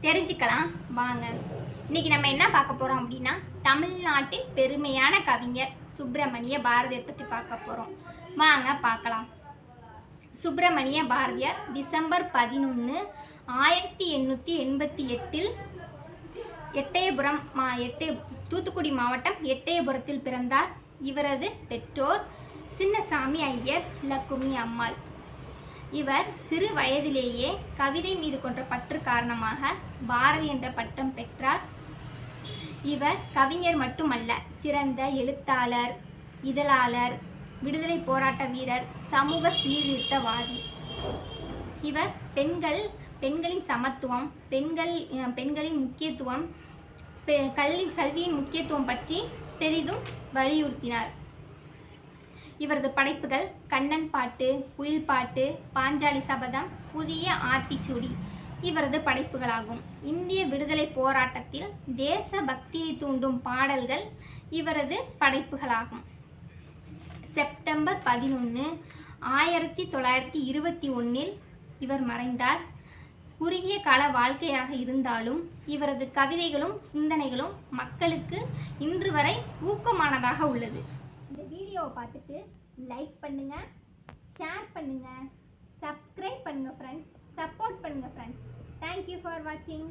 தெரிஞ்சுக்கலாம் வாங்க. இன்னைக்கு நம்ம என்ன பார்க்க போறோம் அப்படின்னா, தமிழ்நாட்டின் பெருமையான கவிஞர் சுப்பிரமணிய பாரதியார் பற்றி பார்க்க போறோம். வாங்க பார்க்கலாம். சுப்பிரமணிய பாரதியார் டிசம்பர் 11, 1888 எட்டயபுரம் தூத்துக்குடி மாவட்டம் எட்டயபுரத்தில் பிறந்தார். இவரது பெற்றோர் சின்னசாமி ஐயர், லக்குமி அம்மாள். இவர் சிறு வயதிலேயே கவிதை மீது கொண்ட பற்று காரணமாக பாரதி என்ற பட்டம் பெற்றார். இவர் கவிஞர் மட்டுமல்ல, சிறந்த எழுத்தாளர், இதழாளர், விடுதலை போராட்ட வீரர், சமூக சீர்திருத்தவாதி. இவர் பெண்களின் சமத்துவம், பெண்களின் முக்கியத்துவம், கல்வியின் முக்கியத்துவம் பற்றி பெரிதும் வலியுறுத்தினார். இவரது படைப்புகள் கண்ணன் பாட்டு, குயில் பாட்டு, பாஞ்சாலி சபதம், புதிய ஆத்திச்சூடி இவரது படைப்புகளாகும். இந்திய விடுதலை போராட்டத்தில் தேச பக்தியை தூண்டும் பாடல்கள் இவரது படைப்புகளாகும். செப்டம்பர் 11, 1921 இவர் மறைந்தார். குறுகிய கால வாழ்க்கையாக இருந்தாலும் இவரது கவிதைகளும் சிந்தனைகளும் மக்களுக்கு இன்று வரை ஊக்கமானதாக உள்ளது. இந்த வீடியோவை பார்த்துட்டு லைக் பண்ணுங்க, ஷேர் பண்ணுங்க, சப்ஸ்கிரைப் பண்ணுங்க ஃப்ரெண்ட்ஸ், சப்போர்ட் பண்ணுங்க ஃப்ரெண்ட்ஸ். தேங்க்யூ ஃபார் வாட்சிங்.